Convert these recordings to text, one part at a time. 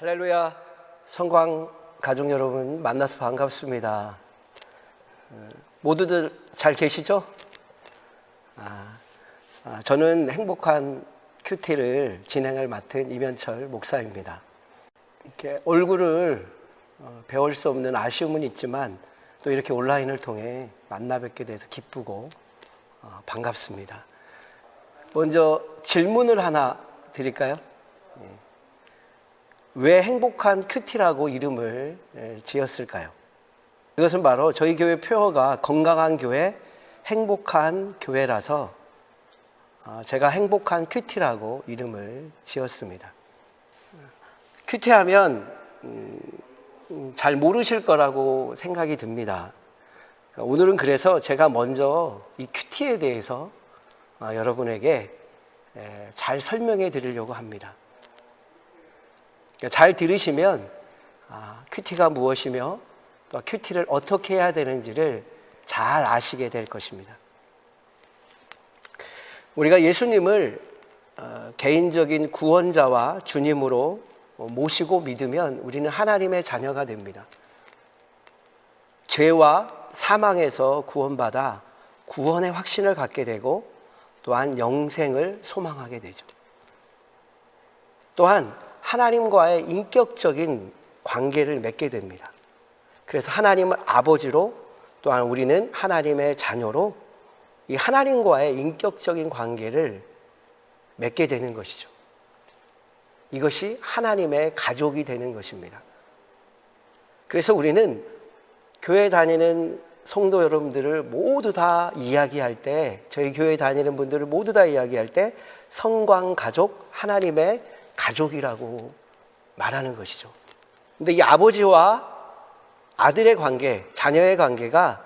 할렐루야, 성광 가족 여러분 만나서 반갑습니다. 모두들 잘 계시죠? 저는 행복한 큐티를 진행을 맡은 이면철 목사입니다. 이렇게 얼굴을 배울 수 없는 아쉬움은 있지만 또 이렇게 온라인을 통해 만나 뵙게 돼서 기쁘고 반갑습니다. 먼저 질문을 하나 드릴까요? 왜 행복한 큐티라고 이름을 지었을까요? 이것은 바로 저희 교회 표어가 건강한 교회, 행복한 교회라서 제가 행복한 큐티라고 이름을 지었습니다. 큐티하면 잘 모르실 거라고 생각이 듭니다. 오늘은 그래서 제가 먼저 이 큐티에 대해서 여러분에게 잘 설명해 드리려고 합니다. 잘 들으시면 큐티가 무엇이며 또 큐티를 어떻게 해야 되는지를 잘 아시게 될 것입니다. 우리가 예수님을 개인적인 구원자와 주님으로 모시고 믿으면 우리는 하나님의 자녀가 됩니다. 죄와 사망에서 구원받아 구원의 확신을 갖게 되고 또한 영생을 소망하게 되죠. 또한 하나님과의 인격적인 관계를 맺게 됩니다. 그래서 하나님을 아버지로 또한 우리는 하나님의 자녀로 이 하나님과의 인격적인 관계를 맺게 되는 것이죠. 이것이 하나님의 가족이 되는 것입니다. 그래서 우리는 교회 다니는 성도 여러분들을 모두 다 이야기할 때, 저희 교회 다니는 분들을 모두 다 이야기할 때 성광가족, 하나님의 가족이라고 말하는 것이죠. 근데 이 아버지와 아들의 관계, 자녀의 관계가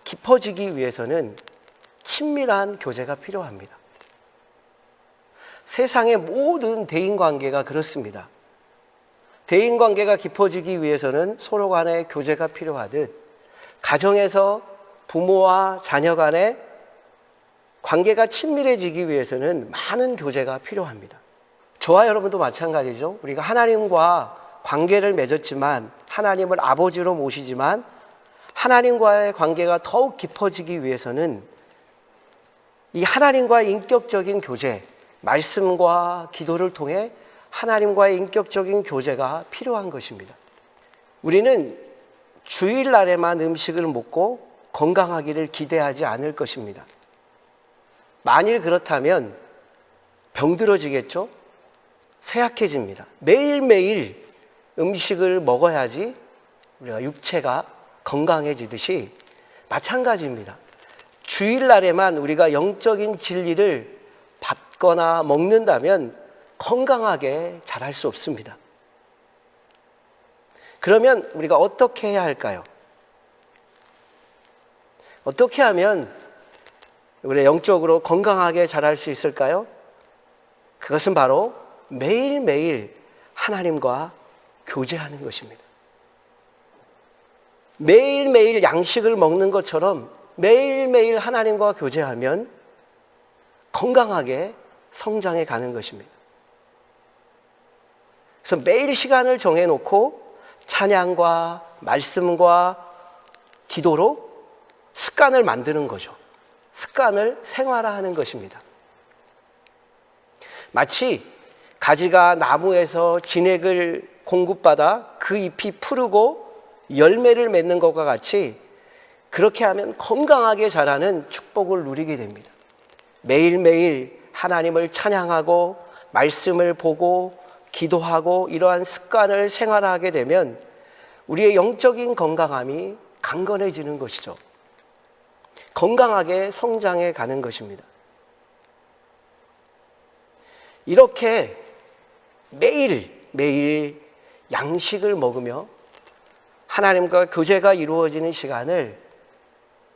깊어지기 위해서는 친밀한 교제가 필요합니다. 세상의 모든 대인관계가 그렇습니다. 대인관계가 깊어지기 위해서는 서로 간의 교제가 필요하듯 가정에서 부모와 자녀 간의 관계가 친밀해지기 위해서는 많은 교제가 필요합니다. 저와 여러분도 마찬가지죠. 우리가 하나님과 관계를 맺었지만, 하나님을 아버지로 모시지만 하나님과의 관계가 더욱 깊어지기 위해서는 이 하나님과의 인격적인 교제, 말씀과 기도를 통해 하나님과의 인격적인 교제가 필요한 것입니다. 우리는 주일날에만 음식을 먹고 건강하기를 기대하지 않을 것입니다. 만일 그렇다면 병들어지겠죠? 쇠약해집니다. 매일매일 음식을 먹어야지 우리가 육체가 건강해지듯이 마찬가지입니다. 주일날에만 우리가 영적인 진리를 받거나 먹는다면 건강하게 자랄 수 없습니다. 그러면 우리가 어떻게 해야 할까요? 어떻게 하면 우리가 영적으로 건강하게 자랄 수 있을까요? 그것은 바로 매일매일 하나님과 교제하는 것입니다. 매일매일 양식을 먹는 것처럼 매일매일 하나님과 교제하면 건강하게 성장해 가는 것입니다. 그래서 매일 시간을 정해놓고 찬양과 말씀과 기도로 습관을 만드는 거죠. 습관을 생활화하는 것입니다. 마치 가지가 나무에서 진액을 공급받아 그 잎이 푸르고 열매를 맺는 것과 같이 그렇게 하면 건강하게 자라는 축복을 누리게 됩니다. 매일매일 하나님을 찬양하고 말씀을 보고 기도하고 이러한 습관을 생활하게 되면 우리의 영적인 건강함이 강건해지는 것이죠. 건강하게 성장해 가는 것입니다. 이렇게 매일 양식을 먹으며 하나님과 교제가 이루어지는 시간을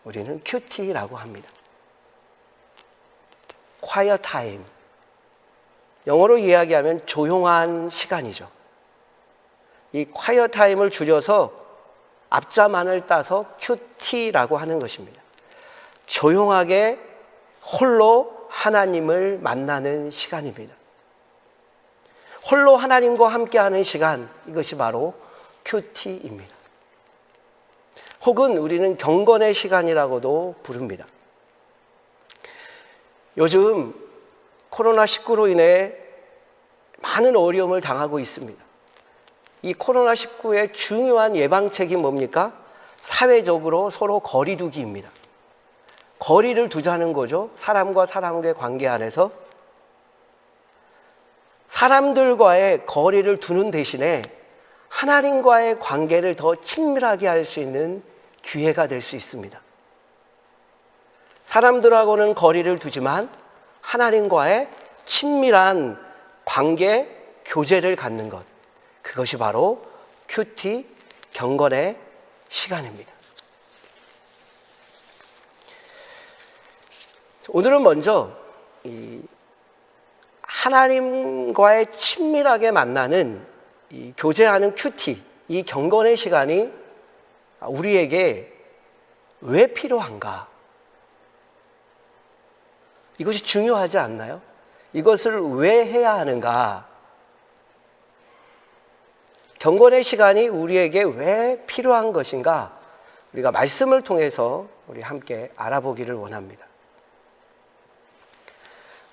우리는 큐티라고 합니다. quiet time. 영어로 이야기하면 조용한 시간이죠. 이 quiet time을 줄여서 앞자만을 따서 큐티라고 하는 것입니다. 조용하게 홀로 하나님을 만나는 시간입니다. 홀로 하나님과 함께하는 시간, 이것이 바로 큐티입니다. 혹은 우리는 경건의 시간이라고도 부릅니다. 요즘 코로나19로 인해 많은 어려움을 당하고 있습니다. 이 코로나19의 중요한 예방책이 뭡니까? 사회적으로 서로 거리 두기입니다. 거리를 두자는 거죠. 사람과 사람의 관계 안에서. 사람들과의 거리를 두는 대신에 하나님과의 관계를 더 친밀하게 할 수 있는 기회가 될 수 있습니다. 사람들하고는 거리를 두지만 하나님과의 친밀한 관계, 교제를 갖는 것, 그것이 바로 큐티, 경건의 시간입니다. 오늘은 먼저 하나님과의 친밀하게 만나는 교제하는 큐티, 이 경건의 시간이 우리에게 왜 필요한가? 이것이 중요하지 않나요? 이것을 왜 해야 하는가? 경건의 시간이 우리에게 왜 필요한 것인가? 우리가 말씀을 통해서 우리 함께 알아보기를 원합니다.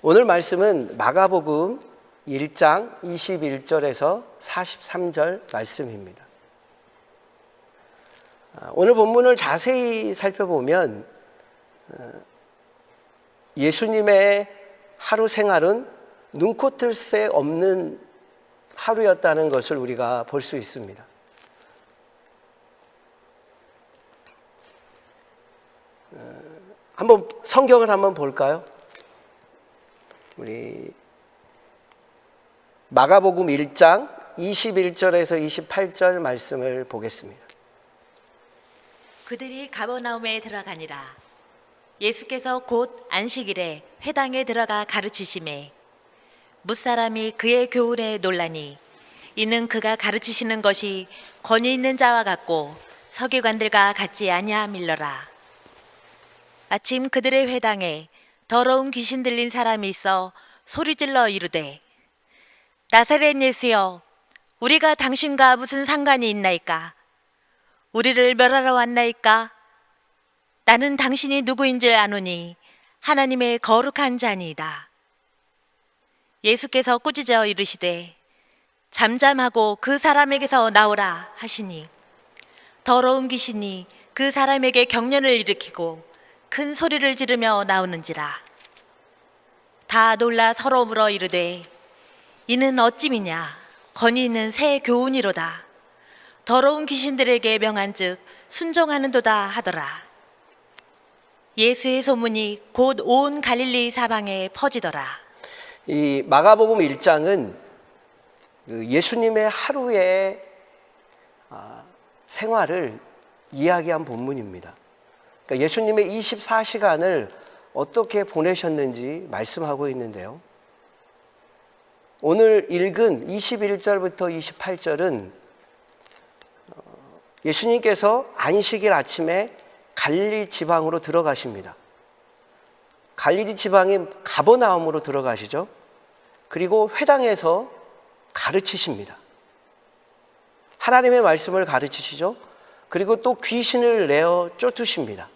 오늘 말씀은 마가복음 1장 21절에서 43절 말씀입니다. 오늘 본문을 자세히 살펴보면 예수님의 하루 생활은 눈코 뜰 새 없는 하루였다는 것을 우리가 볼 수 있습니다. 한번 성경을 한번 볼까요? 우리 마가복음 1장 21절에서 28절 말씀을 보겠습니다. 그들이 가버나움에 들어가니라. 예수께서 곧 안식일에 회당에 들어가 가르치시매 뭇사람이 그의 교훈에 놀라니 이는 그가 가르치시는 것이 권위 있는 자와 같고 서기관들과 같지 아니함일러라. 아침 그들의 회당에 더러운 귀신 들린 사람이 있어 소리질러 이르되 나사렛 예수여, 우리가 당신과 무슨 상관이 있나이까? 우리를 멸하러 왔나이까? 나는 당신이 누구인 줄 아노니 하나님의 거룩한 자니이다. 예수께서 꾸짖어 이르시되 잠잠하고 그 사람에게서 나오라 하시니 더러운 귀신이 그 사람에게 경련을 일으키고 큰 소리를 지르며 나오는지라. 다 놀라 서로 물어 이르되 이는 어찌미냐? 권위 있는 새 교훈이로다. 더러운 귀신들에게 명한즉 순종하는도다 하더라. 예수의 소문이 곧 온 갈릴리 사방에 퍼지더라. 이 마가복음 1장은 예수님의 하루의 생활을 이야기한 본문입니다. 그러니까 예수님의 24시간을 어떻게 보내셨는지 말씀하고 있는데요. 오늘 읽은 21절부터 28절은 예수님께서 안식일 아침에 갈릴리 지방으로 들어가십니다. 갈릴리 지방이 가버나움으로 들어가시죠. 그리고 회당에서 가르치십니다. 하나님의 말씀을 가르치시죠. 그리고 또 귀신을 내어 쫓으십니다.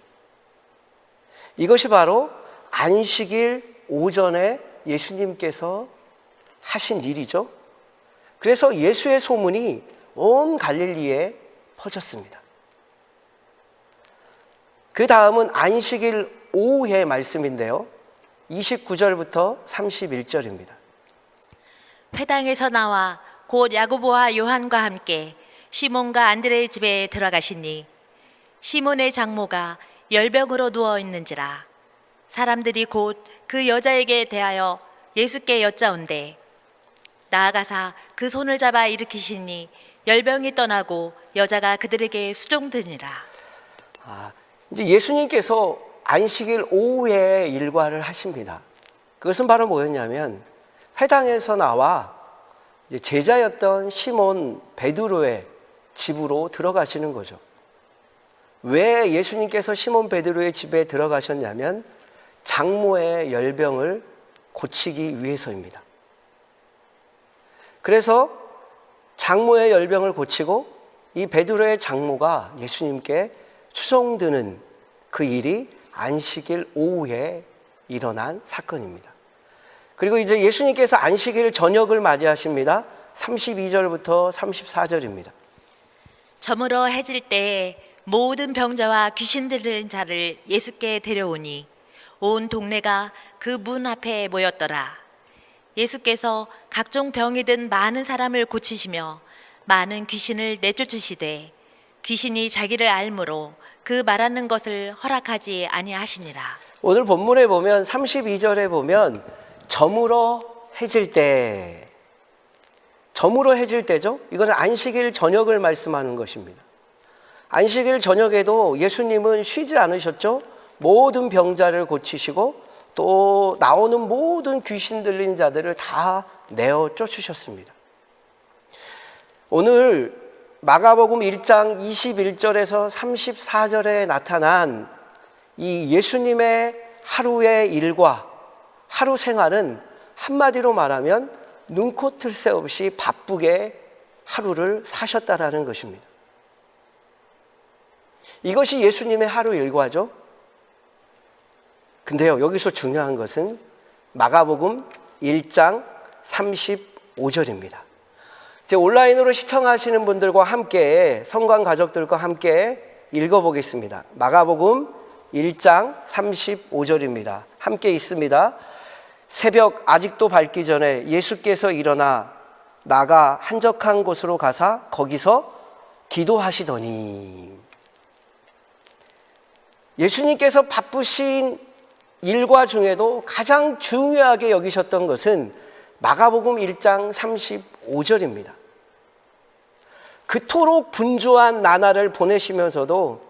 이것이 바로 안식일 오전에 예수님께서 하신 일이죠. 그래서 예수의 소문이 온 갈릴리에 퍼졌습니다. 그 다음은 안식일 오후의 말씀인데요. 29절부터 31절입니다. 회당에서 나와 곧 야고보와 요한과 함께 시몬과 안드레의 집에 들어가시니 시몬의 장모가 열병으로 누워 있는지라. 사람들이 곧 그 여자에게 대하여 예수께 여짜온대 나아가사 그 손을 잡아 일으키시니 열병이 떠나고 여자가 그들에게 수종드니라. 이제 예수님께서 안식일 오후에 일과를 하십니다. 그것은 바로 뭐였냐면 회당에서 나와 이제 제자였던 시몬 베드로의 집으로 들어가시는 거죠. 왜 예수님께서 시몬 베드로의 집에 들어가셨냐면 장모의 열병을 고치기 위해서입니다. 그래서 장모의 열병을 고치고 이 베드로의 장모가 예수님께 추송드는 그 일이 안식일 오후에 일어난 사건입니다. 그리고 이제 예수님께서 안식일 저녁을 맞이하십니다. 32절부터 34절입니다. 저물어 해질 때에 모든 병자와 귀신 들린 자를 예수께 데려오니 온 동네가 그 문 앞에 모였더라. 예수께서 각종 병이 든 많은 사람을 고치시며 많은 귀신을 내쫓으시되 귀신이 자기를 알므로 그 말하는 것을 허락하지 아니하시니라. 오늘 본문에 보면 32절에 보면 저물어 해질 때, 저물어 해질 때죠. 이것은 안식일 저녁을 말씀하는 것입니다. 안식일 저녁에도 예수님은 쉬지 않으셨죠. 모든 병자를 고치시고 또 나오는 모든 귀신 들린 자들을 다 내어 쫓으셨습니다. 오늘 마가복음 1장 21절에서 34절에 나타난 이 예수님의 하루의 일과 하루 생활은 한마디로 말하면 눈코 뜰 새 없이 바쁘게 하루를 사셨다라는 것입니다. 이것이 예수님의 하루 일과죠. 근데요, 여기서 중요한 것은 마가복음 1장 35절입니다. 이제 온라인으로 시청하시는 분들과 함께, 성관 가족들과 함께 읽어보겠습니다. 마가복음 1장 35절입니다. 함께 읽습니다. 새벽 아직도 밝기 전에 예수께서 일어나 나가 한적한 곳으로 가사 거기서 기도하시더니, 예수님께서 바쁘신 일과 중에도 가장 중요하게 여기셨던 것은 마가복음 1장 35절입니다. 그토록 분주한 나날을 보내시면서도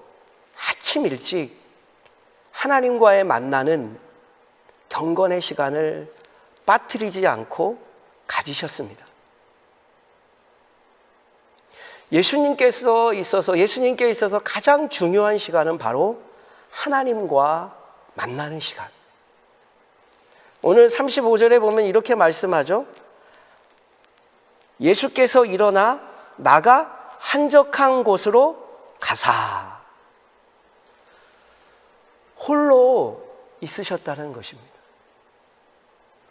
아침 일찍 하나님과의 만나는 경건의 시간을 빠뜨리지 않고 가지셨습니다. 예수님께 있어서 가장 중요한 시간은 바로 하나님과 만나는 시간. 오늘 35절에 보면 이렇게 말씀하죠. 예수께서 일어나 나가 한적한 곳으로 가사. 홀로 있으셨다는 것입니다.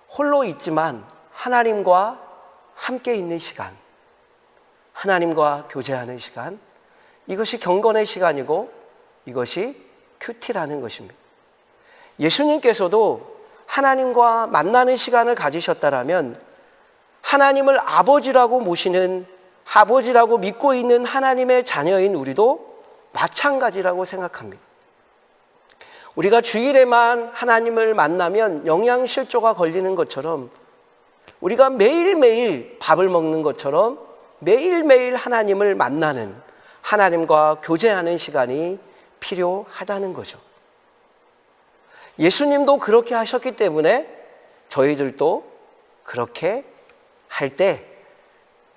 홀로 있지만 하나님과 함께 있는 시간, 하나님과 교제하는 시간, 이것이 경건의 시간이고 이것이 큐티라는 것입니다. 예수님께서도 하나님과 만나는 시간을 가지셨다라면 하나님을 아버지라고 모시는, 아버지라고 믿고 있는 하나님의 자녀인 우리도 마찬가지라고 생각합니다. 우리가 주일에만 하나님을 만나면 영양실조가 걸리는 것처럼, 우리가 매일매일 밥을 먹는 것처럼 매일매일 하나님을 만나는, 하나님과 교제하는 시간이 필요하다는 거죠. 예수님도 그렇게 하셨기 때문에 저희들도 그렇게 할 때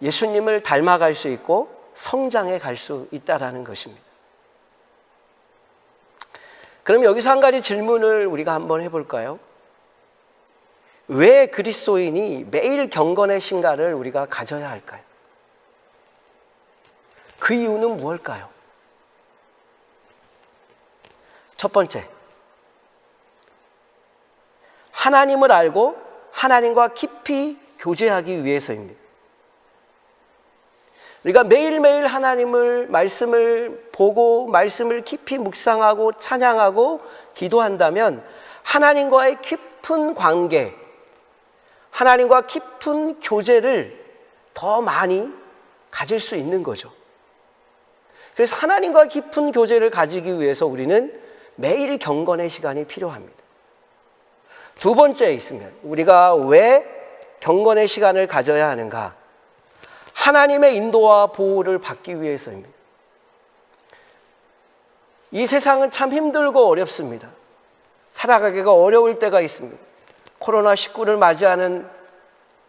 예수님을 닮아갈 수 있고 성장해 갈 수 있다는 것입니다. 그럼 여기서 한 가지 질문을 우리가 한번 해볼까요? 왜 그리스도인이 매일 경건의 신가를 우리가 가져야 할까요? 그 이유는 무엇일까요? 첫 번째, 하나님을 알고 하나님과 깊이 교제하기 위해서입니다. 우리가 매일매일 하나님을, 말씀을 보고 말씀을 깊이 묵상하고 찬양하고 기도한다면 하나님과의 깊은 관계, 하나님과 깊은 교제를 더 많이 가질 수 있는 거죠. 그래서 하나님과 깊은 교제를 가지기 위해서 우리는 매일 경건의 시간이 필요합니다. 두 번째 있으면 우리가 왜 경건의 시간을 가져야 하는가? 하나님의 인도와 보호를 받기 위해서입니다. 이 세상은 참 힘들고 어렵습니다. 살아가기가 어려울 때가 있습니다. 코로나19를 맞이하는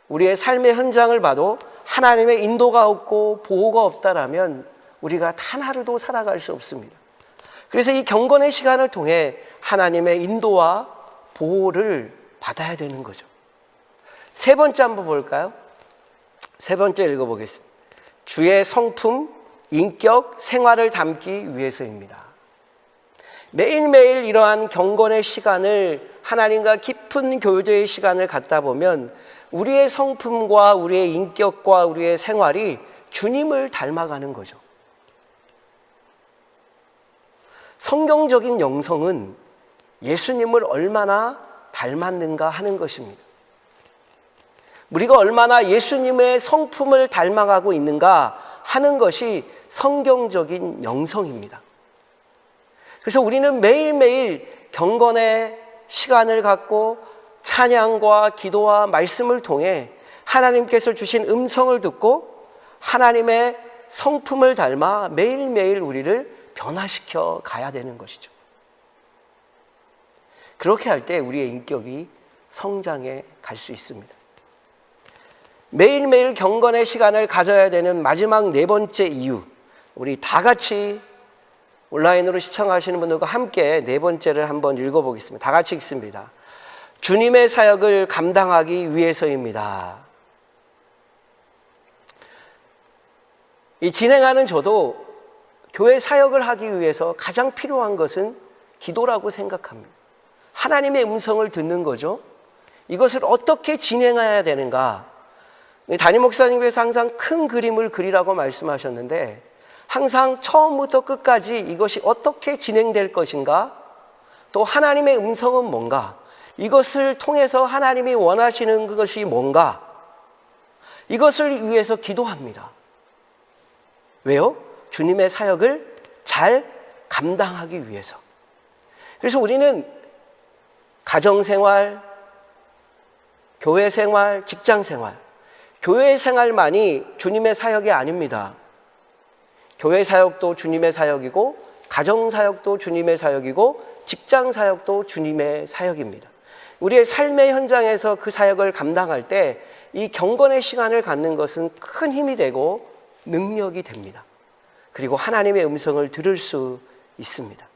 우리의 삶의 현장을 봐도 하나님의 인도가 없고 보호가 없다라면 우리가 단 하루도 살아갈 수 없습니다. 그래서 이 경건의 시간을 통해 하나님의 인도와 보호를 받아야 되는 거죠. 세 번째 한번 볼까요? 세 번째 읽어보겠습니다. 주의 성품, 인격, 생활을 담기 위해서입니다. 매일매일 이러한 경건의 시간을, 하나님과 깊은 교제의 시간을 갖다 보면 우리의 성품과 우리의 인격과 우리의 생활이 주님을 닮아가는 거죠. 성경적인 영성은 예수님을 얼마나 닮았는가 하는 것입니다. 우리가 얼마나 예수님의 성품을 닮아가고 있는가 하는 것이 성경적인 영성입니다. 그래서 우리는 매일매일 경건의 시간을 갖고 찬양과 기도와 말씀을 통해 하나님께서 주신 음성을 듣고 하나님의 성품을 닮아 매일매일 우리를 변화시켜 가야 되는 것이죠. 그렇게 할 때 우리의 인격이 성장해 갈 수 있습니다. 매일매일 경건의 시간을 가져야 되는 마지막 네 번째 이유, 우리 다 같이 온라인으로 시청하시는 분들과 함께 네 번째를 한번 읽어보겠습니다. 다 같이 읽습니다. 주님의 사역을 감당하기 위해서입니다. 이 진행하는 저도 교회 사역을 하기 위해서 가장 필요한 것은 기도라고 생각합니다. 하나님의 음성을 듣는 거죠. 이것을 어떻게 진행해야 되는가? 담임 목사님께서 항상 큰 그림을 그리라고 말씀하셨는데 항상 처음부터 끝까지 이것이 어떻게 진행될 것인가, 또 하나님의 음성은 뭔가, 이것을 통해서 하나님이 원하시는 그것이 뭔가, 이것을 위해서 기도합니다. 왜요? 주님의 사역을 잘 감당하기 위해서. 그래서 우리는 가정생활, 교회생활, 직장생활, 교회 생활만이 주님의 사역이 아닙니다. 교회 사역도 주님의 사역이고, 가정 사역도 주님의 사역이고, 직장 사역도 주님의 사역입니다. 우리의 삶의 현장에서 그 사역을 감당할 때 이 경건의 시간을 갖는 것은 큰 힘이 되고 능력이 됩니다. 그리고 하나님의 음성을 들을 수 있습니다.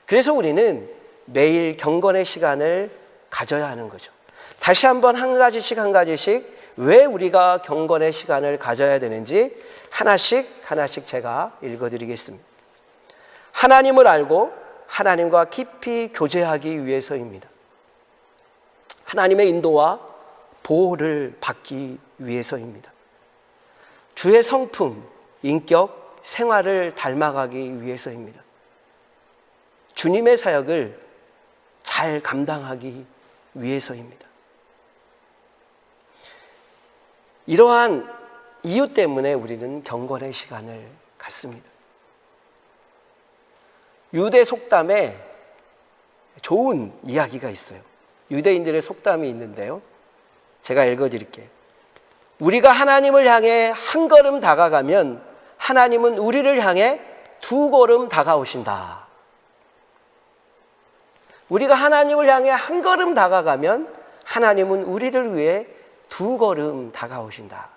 그래서 우리는 매일 경건의 시간을 가져야 하는 거죠. 다시 한번 한 가지씩 왜 우리가 경건의 시간을 가져야 되는지 하나씩 제가 읽어드리겠습니다. 하나님을 알고 하나님과 깊이 교제하기 위해서입니다. 하나님의 인도와 보호를 받기 위해서입니다. 주의 성품, 인격, 생활을 닮아가기 위해서입니다. 주님의 사역을 잘 감당하기 위해서입니다. 이러한 이유 때문에 우리는 경건의 시간을 갖습니다. 유대 속담에 좋은 이야기가 있어요. 유대인들의 속담이 있는데요. 제가 읽어드릴게요. 우리가 하나님을 향해 한 걸음 다가가면 하나님은 우리를 향해 두 걸음 다가오신다. 우리가 하나님을 향해 한 걸음 다가가면 하나님은 우리를 위해 두 걸음 다가오신다.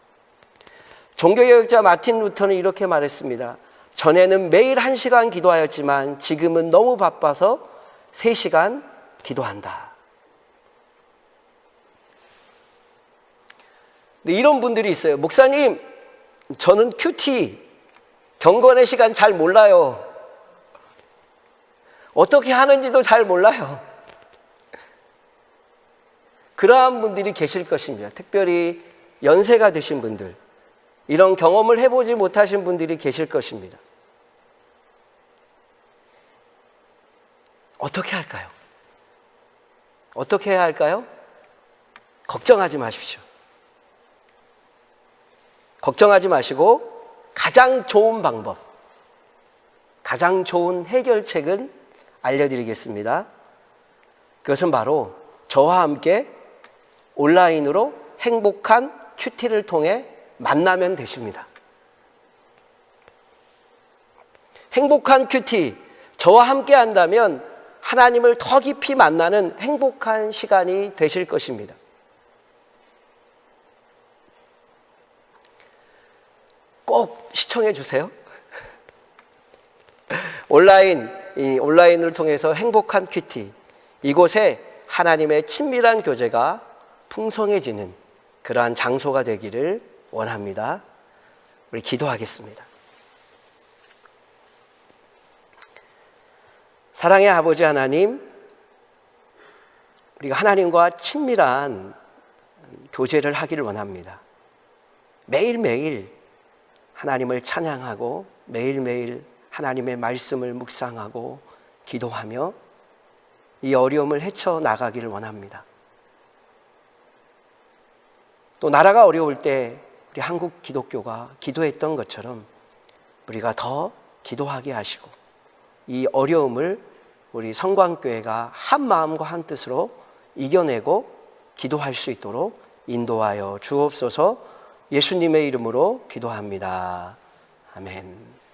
종교개혁자 마틴 루터는 이렇게 말했습니다. 전에는 매일 1시간 기도하였지만 지금은 너무 바빠서 3시간 기도한다. 이런 분들이 있어요. 목사님, 저는 큐티, 경건의 시간 잘 몰라요. 어떻게 하는지도 잘 몰라요. 그러한 분들이 계실 것입니다. 특별히 연세가 드신 분들, 이런 경험을 해보지 못하신 분들이 계실 것입니다. 어떻게 할까요? 어떻게 해야 할까요? 걱정하지 마십시오. 걱정하지 마시고 가장 좋은 방법, 가장 좋은 해결책은 알려드리겠습니다. 그것은 바로 저와 함께 온라인으로 행복한 큐티를 통해 만나면 되십니다. 행복한 큐티, 저와 함께 한다면 하나님을 더 깊이 만나는 행복한 시간이 되실 것입니다. 꼭 시청해 주세요. 온라인을 통해서 행복한 큐티, 이곳에 하나님의 친밀한 교제가 풍성해지는 그러한 장소가 되기를 원합니다. 우리 기도하겠습니다. 사랑의 아버지 하나님, 우리가 하나님과 친밀한 교제를 하기를 원합니다. 매일매일 하나님을 찬양하고 매일매일 하나님의 말씀을 묵상하고 기도하며 이 어려움을 헤쳐나가기를 원합니다. 또 나라가 어려울 때 우리 한국 기독교가 기도했던 것처럼 우리가 더 기도하게 하시고 이 어려움을 우리 성광교회가 한 마음과 한 뜻으로 이겨내고 기도할 수 있도록 인도하여 주옵소서. 예수님의 이름으로 기도합니다. 아멘.